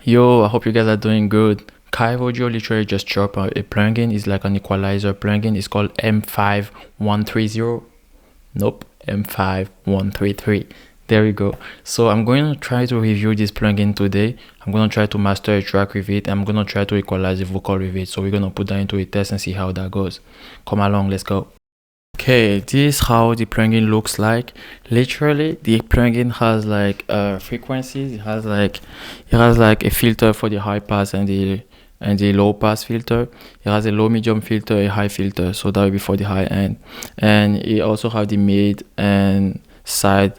Yo, I hope you guys are doing good. Kiive literally just dropped a plugin. It's like an equalizer plugin. It's called M5130. Nope, M5133. There we go. So I'm going to try to review this plugin today. I'm going to try to master a track with it. I'm going to try to equalize the vocal with it. So we're going to put that into a test and see how that goes. Come along, let's go. Okay, this is how the plugin looks like. Literally, the plugin has like frequencies. It has like a filter for the high pass and the low pass filter. It has a low medium filter, a high filter, so that will be for the high end. And it also have the mid and side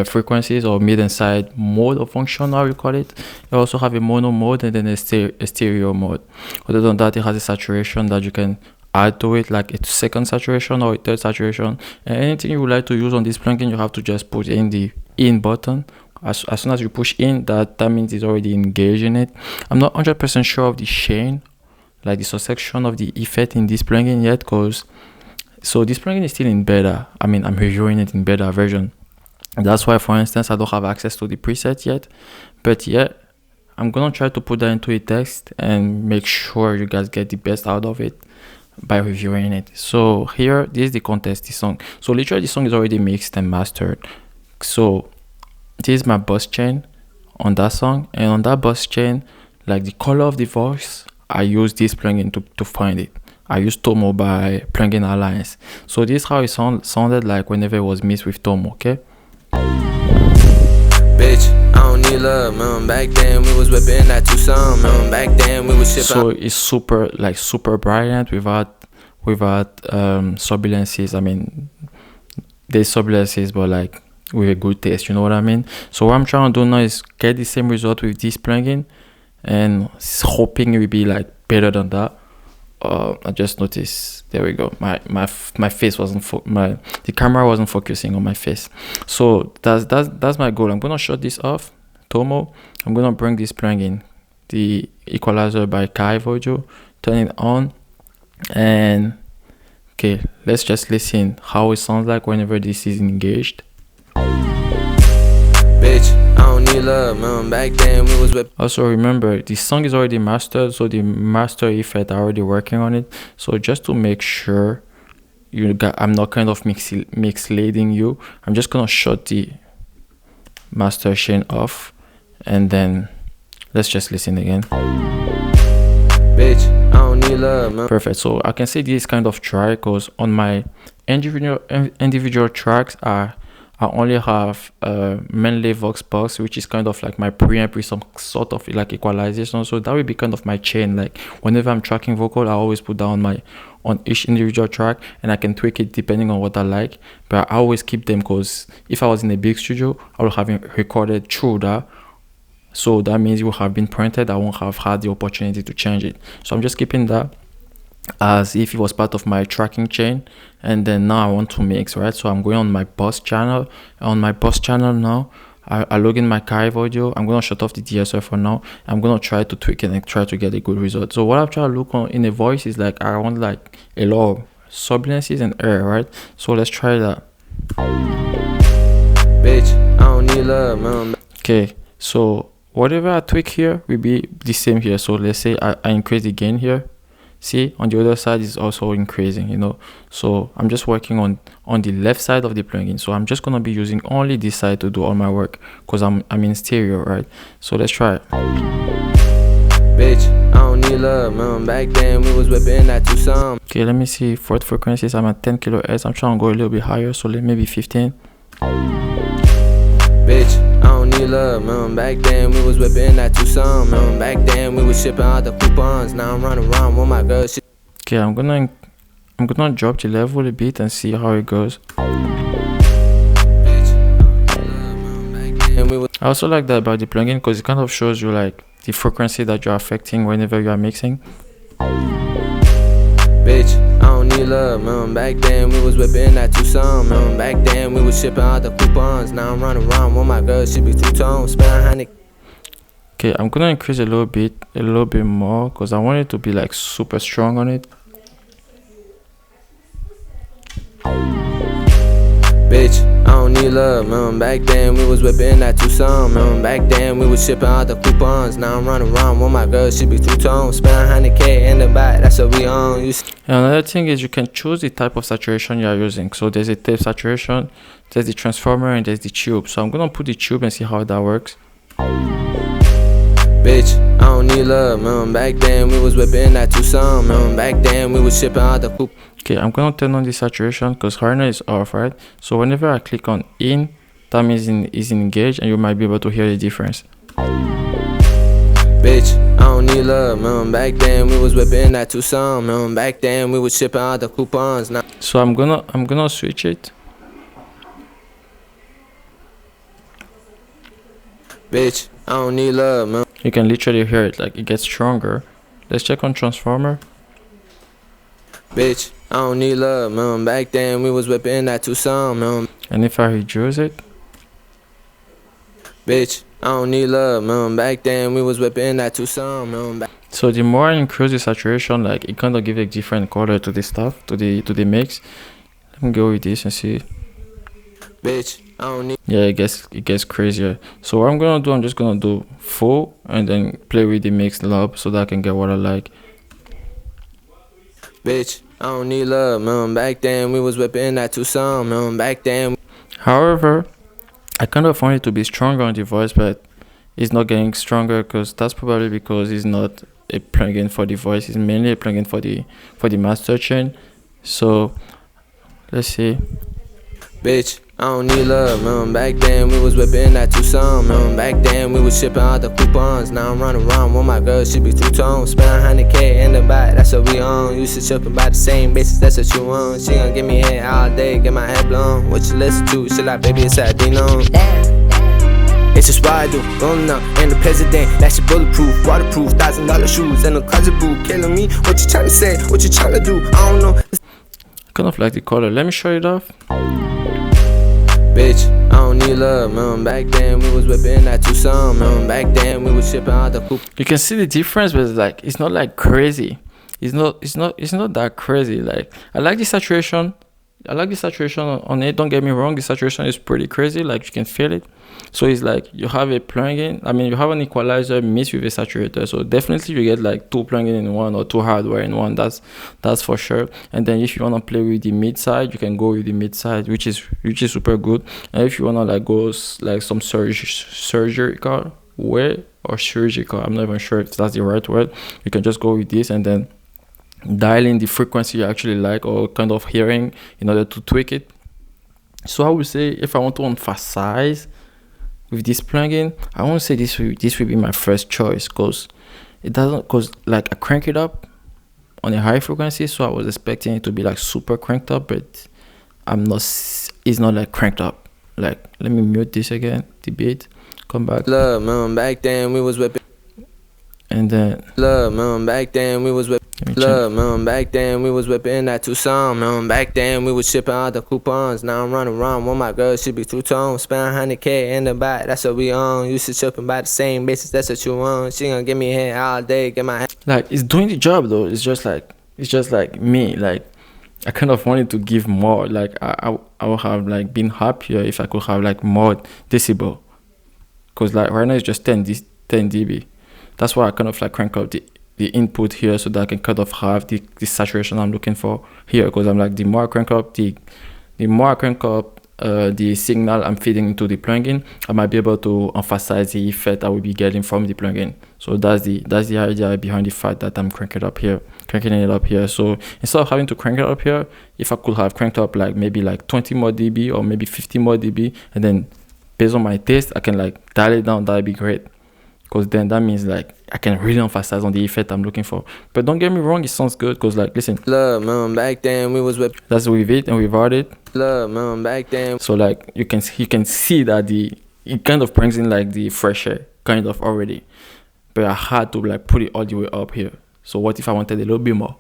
frequencies, or mid and side mode or function, how you call it. You also have a mono mode and then a stereo mode. Other than that, it has a saturation that you can add to it, like a second saturation or a third saturation. And anything you would like to use on this plugin, you have to just put in the in button. As soon as you push in, that means it's already engaged in it. I'm not 100% sure of the chain, like the subsection of the effect in this plugin yet, because so this plugin is still in beta. I mean, I'm reviewing it in beta version. And that's why, for instance, I don't have access to the preset yet. But yeah, I'm gonna try to put that into a text and make sure you guys get the best out of it by reviewing it. So here, this is the contest, the song. So literally the song is already mixed and mastered. So this is my bus chain on that song, and on that bus chain, like the color of the voice, I use this plugin to find it. I use Tomo by Plugin Alliance. So this is how it sounded like whenever it was mixed with Tomo. Okay, bitch, I don't need love, man. Back then we was whipping that Tucson, man. Back then we was shipping. So it's super brilliant without surveillances. I mean, there's surveillances, but like with a good taste, you know what I mean? So what I'm trying to do now is get the same result with this plugin, and hoping it will be like better than that. I just noticed, there we go, my face wasn't the camera wasn't focusing on my face. So that's my goal. I'm gonna shut this off, Tomo. I'm gonna bring this plugin, the Equalizer by Kiive, turn it on, and okay, let's just listen how it sounds like whenever this is engaged. Bitch, I don't need love, man. Back then we was whipping. Also remember, the song is already mastered, so the master effect are already working on it. So just to make sure I'm not kind of mixlading you, I'm just gonna shut the master chain off, and then let's just listen again. Bitch, I don't need love, man. Perfect. So I can say this kind of try, because on my individual tracks I only have mainly Vox box, which is kind of like my preamp with some sort of like equalization. So that will be kind of my chain. Like whenever I'm tracking vocal, I always put down on each individual track, and I can tweak it depending on what I like. But I always keep them, because if I was in a big studio, I would have recorded through that. So that means it will have been printed. I won't have had the opportunity to change it. So I'm just keeping that as if it was part of my tracking chain. And then now I want to mix, right? So I'm going on my bus channel. On my bus channel now, I log in my Kiive audio. I'm gonna shut off the DSR for now. I'm gonna try to tweak it and try to get a good result. So what I'm trying to look on in a voice is like, I want like a lot of sibilances and air, right? So let's try that. Bitch, I don't need love, man. Okay, so whatever I tweak here will be the same here. So let's say I increase the gain here. See, on the other side is also increasing, you know. So I'm just working on the left side of the plugin. So I'm just gonna be using only this side to do all my work, because I'm in stereo, right? So let's try it. Bitch, I don't need love, man. Back then we was whipping that Tucson. Okay, let me see. Fourth frequencies, I'm at 10 kHz. I'm trying to go a little bit higher, so maybe 15. Bitch, I don't need love, man. Back then we was whipping that Tucson, man. Back then we was shipping out the coupons. Now I'm running around with my girl. Okay, I'm gonna drop the level a bit and see how it goes. I also like that about the plugin, because it kind of shows you like the frequency that you're affecting whenever you are mixing. Bitch, I don't need love, man. Back then we was whipping that Tucson, man. Back then we was shipping out the coupons. Now I'm running around with my girl. She be two-tone, spend 100. Okay, I'm gonna increase a little bit more, because I want it to be like super strong on it. Bitch, I don't need need love, man. Back then we was whipping that Tucson, man. Back then we was shipping out the coupons. Now I'm running around with my girl, she be two-tone. Spend 100K in the bag, that's what we on. And another thing is you can choose the type of saturation you are using. So there's a tape saturation, there's the transformer, and there's the tube. So I'm gonna put the tube and see how that works. Bitch, I don't need love, man. Back then we was whipping that Tucson, man. Back then we was shipping out the coupe. Okay, I'm gonna turn on the saturation because right now is off, right? So whenever I click on in, that means is engaged, and you might be able to hear the difference. Bitch, I don't need love, man. Back then we was whipping that Tucson, man. Back then we was shipping out the coupons. Now so I'm gonna switch it. Bitch, I don't need love, man. You can literally hear it, like it gets stronger. Let's check on transformer. Bitch, I don't need love, man. Back then we was whipping that Tucson, man. And if I reduce it, bitch, I don't need love, man. Back then we was whipping that Tucson, man. So the more I increase the saturation, like it kind of gives a different color to the stuff, to the mix. Let me go with this and see. Bitch, I don't need. Yeah, it gets crazier. So what I'm gonna do, I'm just gonna do full and then play with the mix knob so that I can get what I like. Bitch, I don't need love, man. Back then we was whipping that Tucson, man. Back then. However, I kind of want it to be stronger on the voice, but it's not getting stronger because that's probably because it's not a plugin for the voice. It's mainly a plugin for the master chain. So let's see. Bitch, I don't need love, man. Back then we was whipping that Tucson, man. Back then we was shipping out the coupons. Now I'm running around with my girl, she be two-tone. Spend 100K in the bag, that's what we on. Used to shipping by the same basis, that's what you want. She gon' give me head all day, get my head blown. What you listen to? Shit like baby, it's Latino. It's just what I do, rolling up, and the president, that shit bulletproof, waterproof, $1,000 shoes, and a closet boot, killing me. What you tryna say? What you tryna do? I don't know. Kind of like the color. Let me show it off. Bitch, I don't need love, man. Back then we was whipping that Tucson, man. Back then we was shipping out the coupe. You can see the difference, but it's not like crazy. It's not that crazy. Like I like the saturation. I like the saturation on it. Don't get me wrong, the saturation is pretty crazy. Like you can feel it. So it's like you have a plugin. I mean, you have an equalizer mixed with a saturator. So definitely you get like two plugins in one or two hardware in one. That's for sure. And then if you wanna play with the mid side, you can go with the mid side, which is super good. And if you wanna like go like some surgical way or surgical, I'm not even sure if that's the right word. You can just go with this and then dial in the frequency you actually like or kind of hearing in order to tweak it. So I would say if I want to emphasize with this plugin, I want to say this will be my first choice because like I crank it up on a high frequency, so I was expecting it to be like super cranked up, but it's not like cranked up. Like let me mute this again, the beat, come back. Love, man, back then we was whipping. And then love, man, back then we was whipping. Love, man, back then we was whipping that Tucson, man. Back then we was shipping out the coupons. Now I'm running around with my girl, she be two-tone. Spend 100K in the bag, that's what we on. Used to shipping by the same basis, that's what you want. She gon' give me head all day, get my head. Like it's doing the job though. It's just like me. Like I kind of wanted to give more. Like I would have like been happier if I could have like more decibel. Cause like right now it's just 10 dB. That's why I kind of like crank up the input here so that I can kind of have the saturation I'm looking for here. Because I'm like the more I crank up the signal I'm feeding into the plugin, I might be able to emphasize the effect I will be getting from the plugin. So that's the idea behind the fact that I'm cranking it up here. So instead of having to crank it up here, if I could have cranked up like maybe like 20 more dB or maybe 50 more dB, and then based on my taste I can like dial it down, that'd be great. Because then that means like I can really emphasize on the effect I'm looking for. But don't get me wrong, it sounds good because like listen. Love, man, back then we was whipping. That's with it and without it. Love, man, back then. So like you can see that it kind of brings in like the fresh air kind of already. But I had to like put it all the way up here. So what if I wanted a little bit more?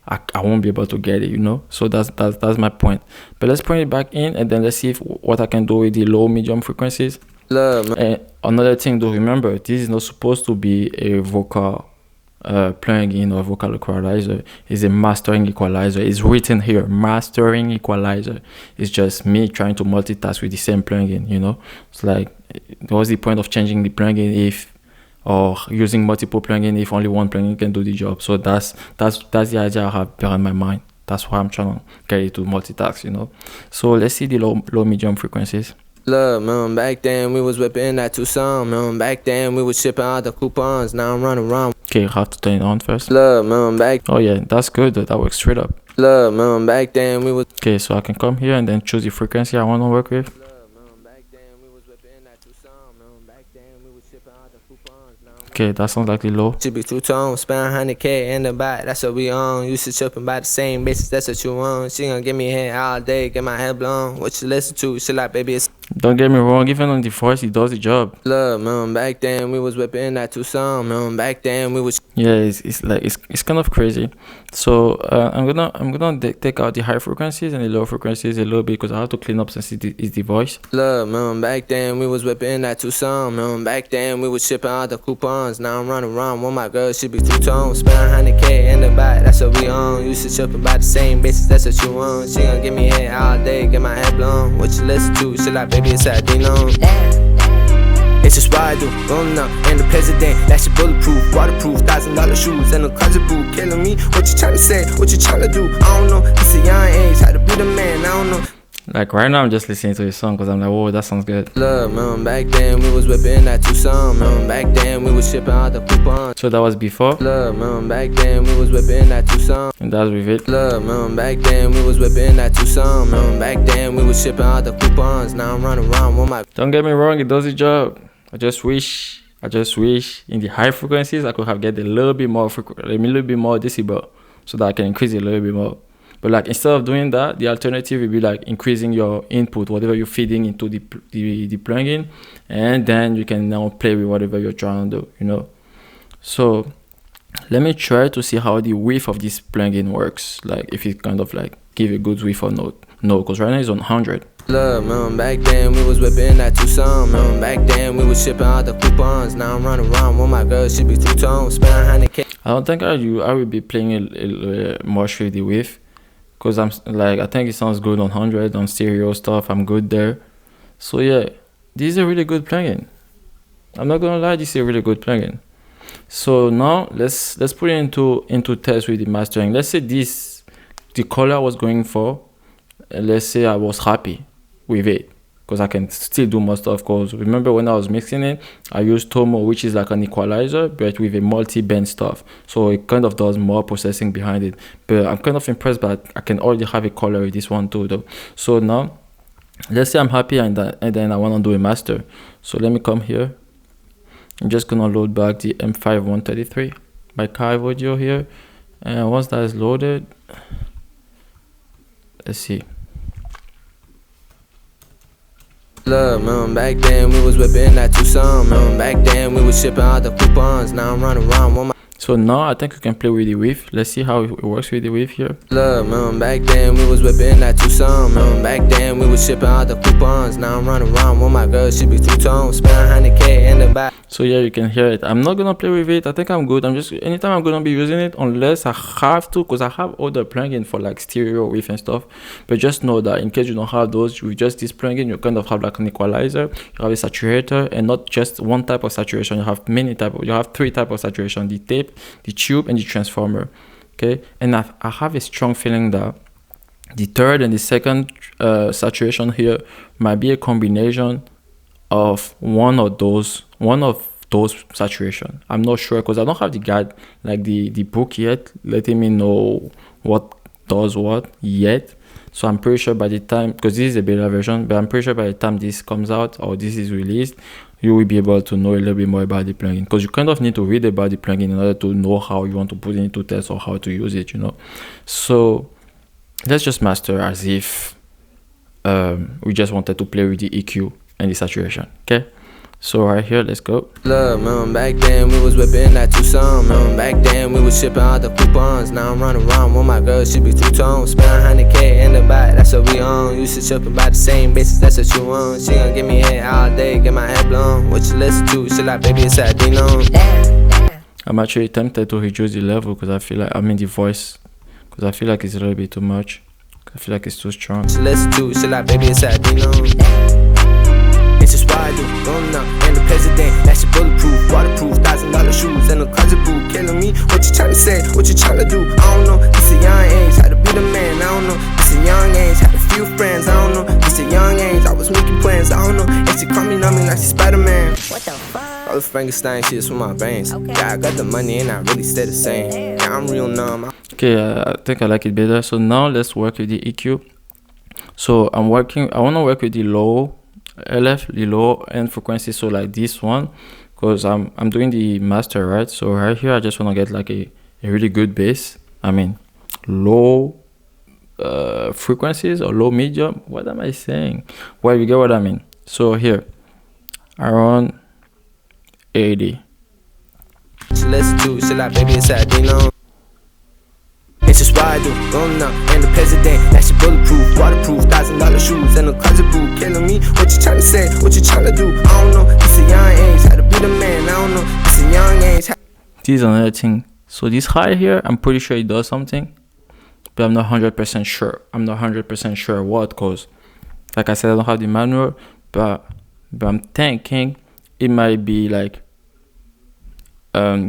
I won't be able to get it, you know. So that's my point. But let's bring it back in and then let's see what I can do with the low medium frequencies. Love, man. And another thing to remember, this is not supposed to be a vocal plugin or vocal equalizer is a mastering equalizer. It's written here, mastering equalizer. It's just me trying to multitask with the same plugin, you know. It's like, what's the point of changing the plugin if, or using multiple plugins if only one plugin can do the job? So that's the idea I have behind my mind. That's why I'm trying to get it to multitask, you know. So let's see the low medium frequencies. Look, man, back then we was whipping that Tucson, man. Back then we was shipping out the coupons. Now I'm running around. Okay, I have to turn it on first. Look, man, back. Oh yeah, that's good. That works straight up. Look, man, back then we was. Okay, so I can come here and then choose the frequency I want to work with. Okay, that sounds like the low. Should be two-tone, spend 100K in the bite. That's what we on. Used to tripping by the same bitches. That's what you want. She gon' give me head all day, get my head blown. What you listen to? She like, baby, it's. Don't get me wrong, even on the voice, it does the job. Look, man, back then we was whipping that Tucson, man. Back then we was. Yeah, it's like it's kind of crazy. So I'm gonna take out the high frequencies and the low frequencies a little bit because I have to clean up since it's the voice. Look, man, back then we was whipping that Tucson, man. Back then we was shipping out the coupons. Now I'm running around with my girl, she be two-tone, spend 100K in the bite. That's what we on. Used to tripping by the same bitches. That's what you want. She gon' give me head all day, get my head blown. What you listen to? She like, baby, it's Latino. It's just what I do, rolling up, and the president. That's your bulletproof, waterproof, $1,000 shoes, and a closet boot. Killing me, what you tryna say, what you tryna do? I don't know, it's a young age, how to be the man, I don't know. Like right now I'm just listening to his song because I'm like, whoa, that sounds good. Look, man, back then we was whipping that Tucson, man. Back then we was shipping out the coupons. So that was before. Look, man, back then we was whipping that Tucson. And that's with it. Look, man, back then we was whipping that Tucson, man. Back then we was shipping out the coupons. Now I'm running around with my. Don't get me wrong, it does the job. I just wish in the high frequencies I could have get a little bit more decibel so that I can increase it a little bit more. But like instead of doing that, the alternative will be like increasing your input, whatever you're feeding into the plugin, and then you can now play with whatever you're trying to do, you know. So let me try to see how the width of this plugin works, like if it kind of like give a good width or not. No, because right now it's on 100. Look, man, back then we was whipping that Tucson, man. Back then we was shipping out the coupons. Now I'm running around with my girl, she be two-tone, spend 100K. I don't think I will be playing a much with the width. Because I'm like, I think it sounds good on 100 on stereo stuff. I'm good there. So yeah, this is a really good plugin. I'm not gonna lie, this is a really good plugin. So now let's put it into test with the mastering. Let's say the color I was going for. Let's say I was happy with it because I can still do more stuff. Because remember when I was mixing it, I used Tomo, which is like an equalizer, but with a multi-band stuff. So it kind of does more processing behind it. But I'm kind of impressed, but I can already have a color with this one too, though. So now, let's say I'm happy and then I want to do a master. So let me come here. I'm just gonna load back the M5133 by Kiive audio here, and once that is loaded, let's see. Look, man, back then we was whipping that Tucson, man. Back then we was shipping out the coupons. Now I'm running around with my. So now I think we can play with the width. Let's see how it works with the width here. Look, man, back then we was whipping that Tucson, man. Back then we was shipping out the coupons. Now I'm running around with my girl, she be two-tone, spend 100K in the back. So yeah, you can hear it. I'm not gonna play with it. I think I'm good. Anytime I'm gonna be using it unless I have to, because I have other plugins for like stereo width and stuff. But just know that in case you don't have those, with just this plugin, you kind of have like an equalizer, you have a saturator, and not just one type of saturation. You have three types of saturation: the tape, the tube, and the transformer. Okay, and I have a strong feeling that the third and the second saturation here might be a combination of one of those saturation. I'm not sure because I don't have the guide, like the book yet, letting me know what does what yet. So I'm pretty sure by the time, because this is a beta version, but I'm pretty sure by the time this comes out or this is released, you will be able to know a little bit more about the plugin, because you kind of need to read about the plugin in order to know how you want to put it into test or how to use it, you know. So let's just master as if we just wanted to play with the EQ and the saturation. Okay, so right here, let's go. Look, man, back then we was whipping that Tucson, man. Back then we was shipping out the coupons. Now I'm running around with my girl, she be two-tone, spend 100K in the bite. That's what we on. Used to tripping by the same bitches. That's what you want. She gon' give me head all day, get my head blown. What you listen to? She like, baby, it's Latino. I'm actually tempted to reduce the level because I feel like, I mean the voice, because I feel like it's a little bit too much. I feel like it's too strong. So let's do shit like baby, it's Latino. It's just why I do, going up, and the president, that shit bulletproof, waterproof, $1,000 shoes, and a closet boot, killing me. What you tryna say, what you tryna do, I don't know. It's a young age, how to be the man, I don't know. It's a young age, had a few friends, I don't know. It's a young age, I was making plans, I don't know. And she call me numbing like she Spider-Man. What the fuck? All the Frankenstein shit is from my veins. Okay. Yeah, I got the money and I really stay the same. Yeah, I'm real numb. Okay, I think I like it better. So now let's work with the EQ. So I want to work with the low LF, the low end frequency, so like this one, because I'm doing the master, right? So right here I just want to get like a really good bass. I mean low frequencies or low medium, what am I saying? Well, you get what I mean. So here around 80. So let's do shit like baby, it's Latino. It's just why I do, going up, and the president, that shit bulletproof, waterproof, $1,000 shoes, and a closet boot, killing me. What you tryna say, what you tryna do, I don't know. It's a young age, how to be the man, I don't know. It's a young age. This is another thing. So this high here, I'm pretty sure it does something, but I'm not 100% sure. I'm not 100% sure what, because like I said, I don't have the manual, but I'm thinking it might be like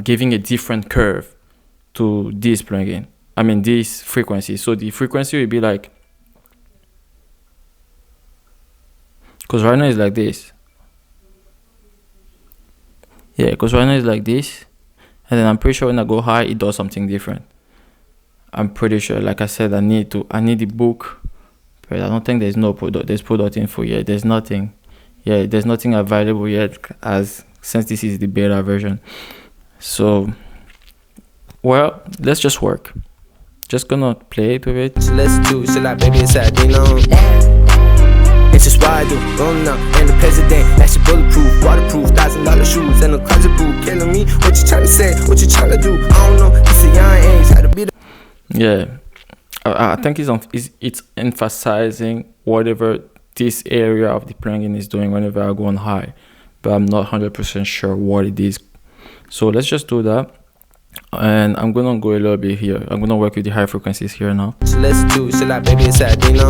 giving a different curve to this plugin. I mean this frequency. So the frequency will be like, because right now it's like this. Yeah, because right now it's like this, and then I'm pretty sure when I go high it does something different. I'm pretty sure. Like I said, I need the book, but I don't think there's product info yet. There's nothing. Yeah, there's nothing available yet, as since this is the beta version. So well, let's just work. Just gonna play it with it. So let's do shit like baby, it's Latino. It's just why I do, going up, and the president, that shit bulletproof, waterproof, $1,000 shoes, and a closet boot, killing me. What you tryna say, what you tryna do, I don't know. It's a young age, how to be the. Yeah, I think it's emphasizing whatever this area of the plugin is doing whenever I go on high, but I'm not 100% sure what it is. So let's just do that. And I'm gonna go a little bit here. I'm gonna work with the high frequencies here now. So let's do shit like baby, it's Latino.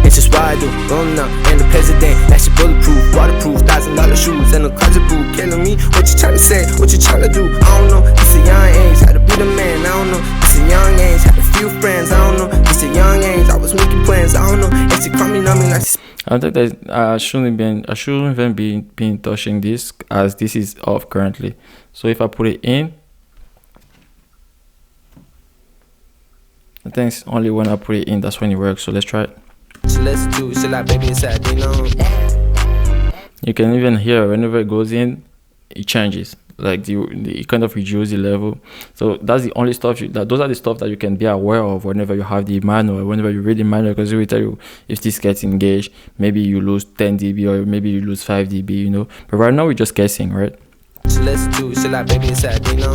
It's just why I do, going up, and the president, that shit bulletproof, waterproof, $1,000 shoes, and a closet boot, killing me. What you tryna say, what you tryna do, I don't know. It's a young age, how to be the man, I don't know. It's a young age, had a few friends, I don't know. It's a young age, I was making plans, I don't know. And she call me numbing like. I think that I shouldn't even be touching this, as this is off currently. So if I put it in, I think it's only when I put it in that's when it works. So let's try it. So let's do shit like baby, it's Latino. You can even hear whenever it goes in, it changes. Like it kind of reduces the level. So that's the only stuff those are the stuff that you can be aware of whenever you have the manual, whenever you read the manual, because it will tell you if this gets engaged, maybe you lose 10 dB or maybe you lose 5 dB, you know. But right now we're just guessing, right? So let's do shit like baby, it's Latino.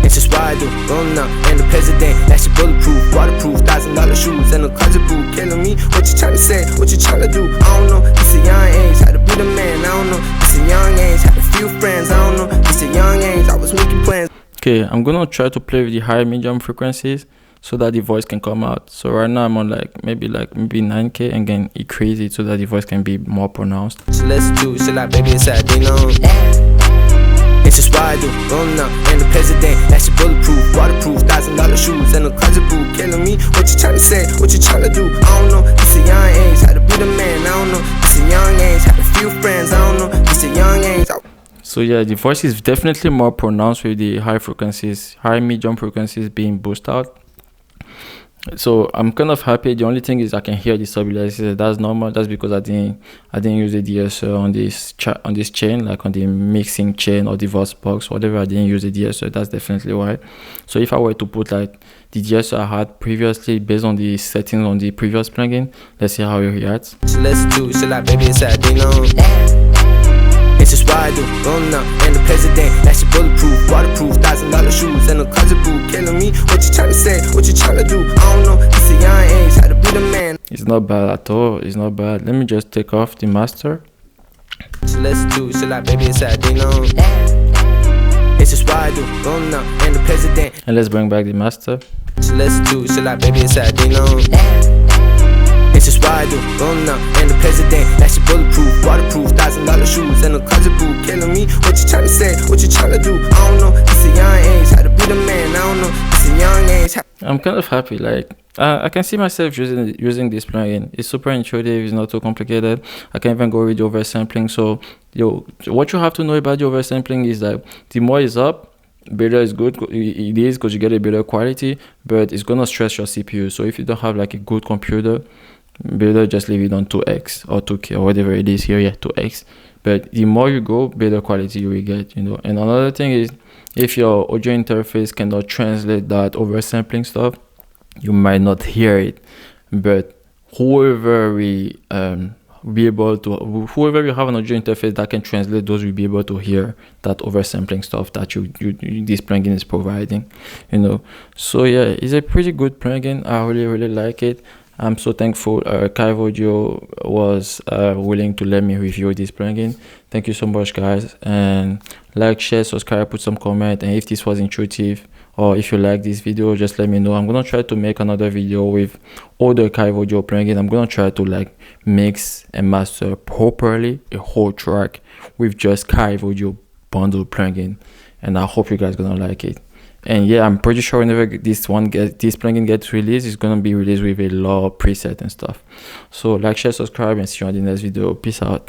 It's just why I do, going up, and the president, that shit bulletproof, waterproof, $1,000 shoes, and a closet boot, killing me. What you tryna say, what you tryna do, I don't know. It's a young age, how to be the man, I don't know. It's a young age, had a few friends, I don't know. It's a young age, I was making plans. Okay, I'm gonna try to play with the high medium frequencies so that the voice can come out. So right now I'm on maybe 9K, and then increase it so that the voice can be more pronounced. So let's do shit like baby, it's Latino. It's just why I do, going up, and the president, that shit bulletproof, waterproof, $1,000 shoes, and a closet boot, killing me. What you tryna say, what you tryna do, I don't know. It's a young age, how to be the man, I don't know. It's a young age, had a few friends, I don't know. It's a young age. So yeah, the voice is definitely more pronounced with the high frequencies, high medium frequencies being boosted out. So I'm kind of happy. The only thing is I can hear the stabilizer. That's normal. That's because I didn't use the DSO on this chain, like on the mixing chain or the voice box, whatever. I didn't use the DSO. That's definitely why. So if I were to put like the DSO I had previously based on the settings on the previous plugin, let's see how it reacts. So let's do shit like baby, it's Latino. It's just why I do, going up, and the president, that shit bulletproof, waterproof, $1,000 shoes, and a closet boot, killing me. What you tryna say, what you tryna do, I don't know. It's a young age, how to be the man. It's not bad at all. It's not bad. Let me just take off the master. So let's do shit like baby, it's Latino. It's just why I do. No, and the president. And let's bring back the master. She listen to, she like, baby, it's Latino. It's just why I do. No, and the president. That shit bulletproof, waterproof, $1,000 shoes, and a closet boot. Killing me. What you tryna say? What you tryna do? I don't know. It's a young age. How to be the man? I don't know. It's a young age. I'm kind of happy. Like I can see myself using this plugin. It's super intuitive. It's not too complicated. I can even go with the oversampling. So what you have to know about the oversampling is that the more is up, better is good. It is because you get a better quality, but it's gonna stress your CPU. So if you don't have like a good computer, better just leave it on 2x or 2k or whatever it is here. Yeah, 2x. But the more you go, better quality you will get. And another thing is, if your audio interface cannot translate that oversampling stuff, you might not hear it. But whoever we have an audio interface that can translate those will be able to hear that oversampling stuff that this plugin is providing. So yeah, it's a pretty good plugin. I really like it. I'm so thankful Kiive Audio was willing to let me review this plugin. Thank you so much, guys, and like, share, subscribe, put some comment, and if this was intuitive or if you like this video, just let me know. I'm gonna try to make another video with other Kiive Audio plugin. I'm gonna try to like mix and master properly a whole track with just Kiive Audio bundle plugin, and I hope you guys gonna like it. And yeah, I'm pretty sure whenever this plugin gets released, it's gonna be released with a lot of preset and stuff. So like, share, subscribe, and see you on the next video. Peace out.